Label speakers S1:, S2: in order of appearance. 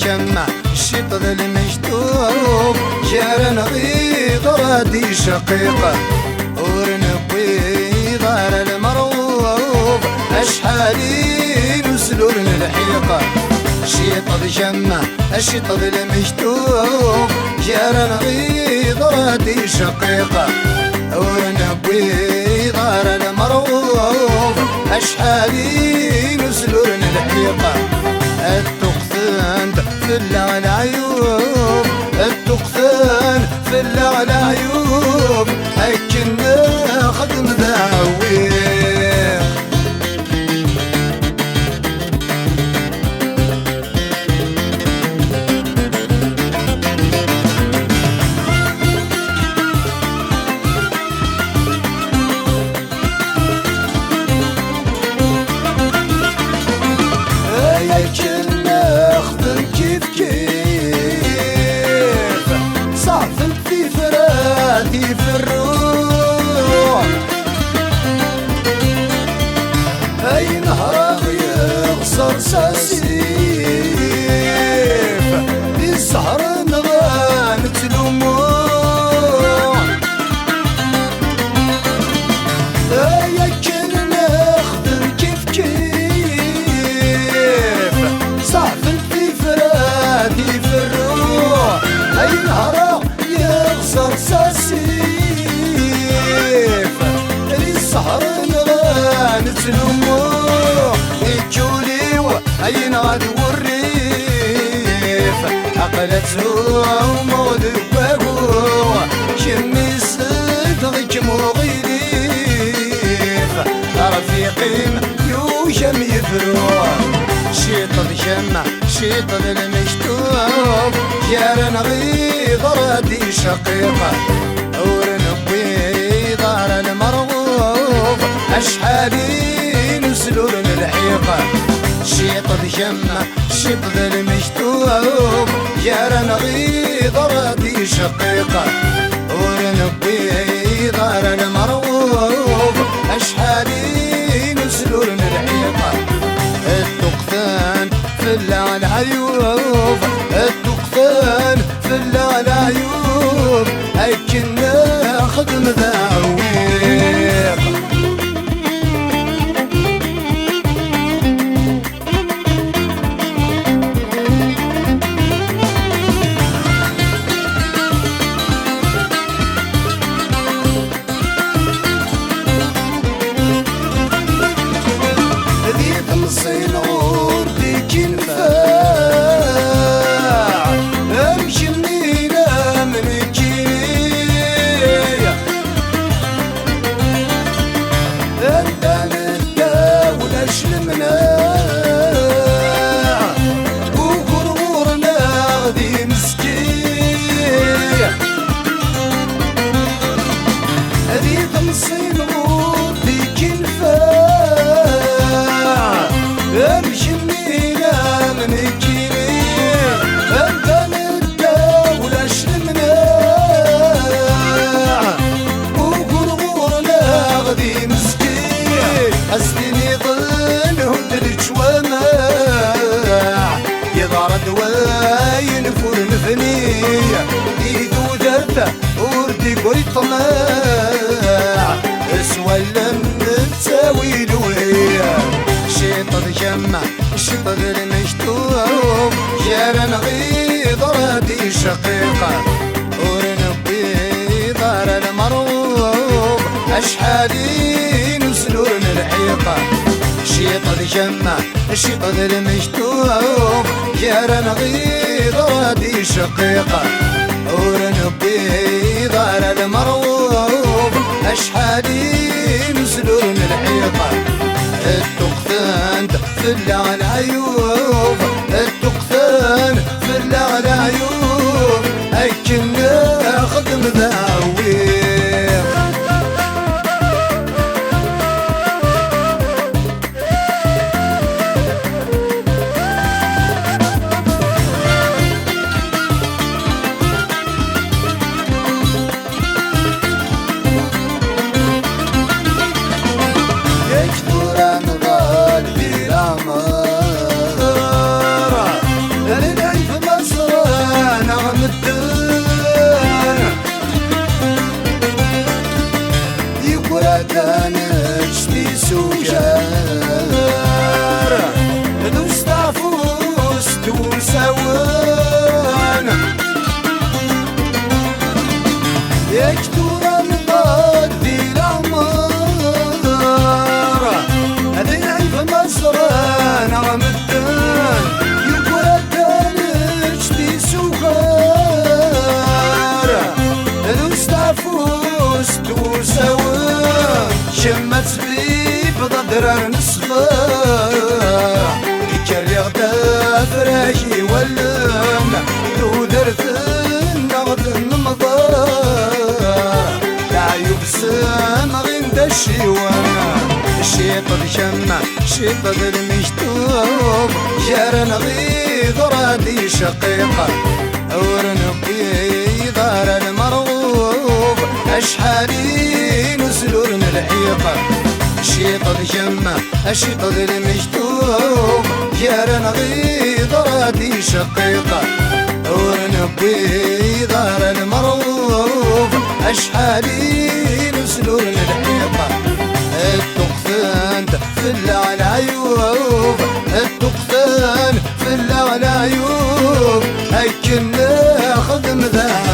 S1: جمع الشيط ذا المجدوب جارنا غيظ رادي شقيقة ورنبي ضار المروب أشحالي نسلور الحيقة الشيط جمع الشيط ذا المجدوب جارنا غيظ رادي شقيقة ورنبي ضار المروب أشحالي نسلور الحيقة في العيوب التقثان في العيوب هكنا خدم ذاوي في الروح اي نهر يغصر ساسيف الزهر نغان تلوموع يا كن نخدم كيف كيف صعب في فرادي في الروح اي نهر يغصر ساسيف السهر نغان تلوموع يجولي أين غادي والريف عقلته ومود بابو شمي صدغك مغيريف رفيقي يوشم يفروع شيط الجمع شيط المجتوب جارنا غيظ رادي شقيقة ورنبي دار المرغوب أشحالي نسلور الحيقة شيط الجمع شيط المجتوب جارنا غيظ رادي شقيقة ورنبي دار المرغوب أشحالي نسلور الحيقة التقثان في العيوب التقثان في العيوب هكنا خدم ذاويق ذي تمصين غردي كنفاع امشي منينا من الجنيه انت نتداول المناع وقرورنا ذي مسكيه ذي تمصين غردي كنفاع امشي منينا من الجنيه انت نتداول المناع وقرورنا ذي مسكين أسني ظن هدرج وماع يضار دواين فرن فنية إيدو درته وردي قوي طماع اسوى لم تساوي لوهية شيط الجمع شيط المجتوب جارنا غيظ رادي شقيقة ورنبي دار المروب أشحالي نسلور الحيقة شيط الجمع شيط المجتوب جارنا غيظ رادي شقيقة ورنبي دار المروب أشحالي نسلور الحيقة التقثان في العيوب التقثان في العيوب هكنا خدم ذاويق ولن لو درثن نغد المضار لا يبسم غند الشيوان الشيطان شمع شيطان المشتوب جارن غيظ رادي شقيقة ورنبي دار المرغوب أشحالي نسلون الحيقة الشيطان شمع الشيطان المشتوب جارن غيظ رادي شقيقة ورنبي دار المرغوب أشحالي نسلون الحيقة التقفان في العيوب التقفان في العيوب هيك ناخذ مذاهب